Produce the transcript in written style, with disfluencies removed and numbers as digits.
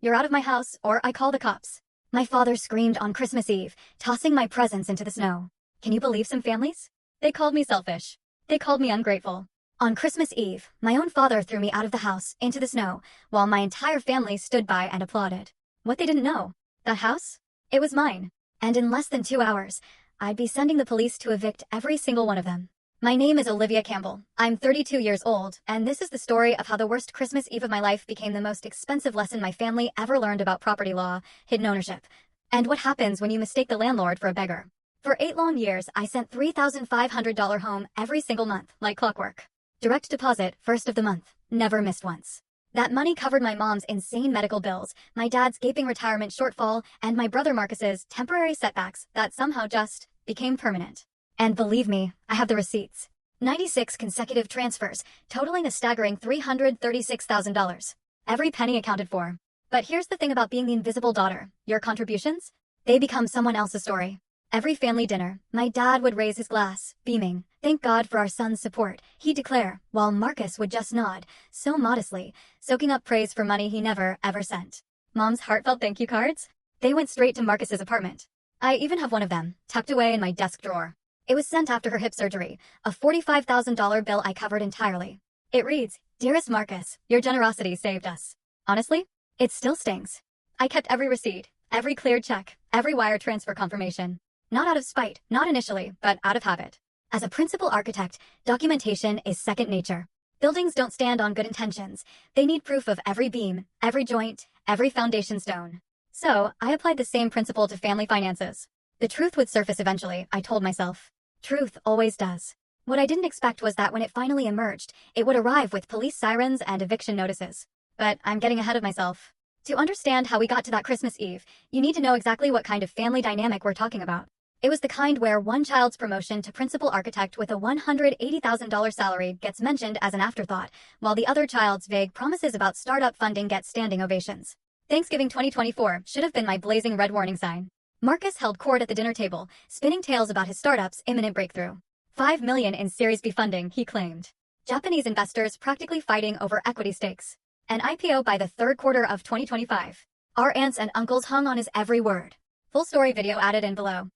You're out of my house, or I call the cops. My father screamed on Christmas Eve, tossing my presents into the snow. Can you believe some families? They called me selfish. They called me ungrateful. On Christmas Eve, my own father threw me out of the house, into the snow, while my entire family stood by and applauded. What they didn't know, that house? It was mine. And in less than 2 hours, I'd be sending the police to evict every single one of them. My name is Olivia Campbell. I'm 32 years old, and this is the story of how the worst Christmas Eve of my life became the most expensive lesson my family ever learned about property law, hidden ownership, and what happens when you mistake the landlord for a beggar. For 8 long years, I sent $3,500 home every single month, like clockwork. Direct deposit, first of the month, never missed once. That money covered my mom's insane medical bills, my dad's gaping retirement shortfall, and my brother Marcus's temporary setbacks that somehow just became permanent. And believe me, I have the receipts. 96 consecutive transfers, totaling a staggering $336,000. Every penny accounted for. But here's the thing about being the invisible daughter. Your contributions? They become someone else's story. Every family dinner, my dad would raise his glass, beaming. Thank God for our son's support, he'd declare, while Marcus would just nod, so modestly, soaking up praise for money he never, ever sent. Mom's heartfelt thank you cards? They went straight to Marcus's apartment. I even have one of them, tucked away in my desk drawer. It was sent after her hip surgery, a $45,000 bill I covered entirely. It reads, "Dearest Marcus, your generosity saved us." Honestly, it still stings. I kept every receipt, every cleared check, every wire transfer confirmation. Not out of spite, not initially, but out of habit. As a principal architect, documentation is second nature. Buildings don't stand on good intentions. They need proof of every beam, every joint, every foundation stone. So, I applied the same principle to family finances. The truth would surface eventually, I told myself. Truth always does. What I didn't expect was that when it finally emerged, it would arrive with police sirens and eviction notices. But I'm getting ahead of myself. To understand how we got to that Christmas Eve, you need to know exactly what kind of family dynamic we're talking about. It was the kind where one child's promotion to principal architect with a $180,000 salary gets mentioned as an afterthought, while the other child's vague promises about startup funding get standing ovations. Thanksgiving 2024 should have been my blazing red warning sign. Marcus held court at the dinner table, spinning tales about his startup's imminent breakthrough. $5 million in Series B funding, he claimed. Japanese investors practically fighting over equity stakes. An IPO by the third quarter of 2025. Our aunts and uncles hung on his every word. Full story video added in below.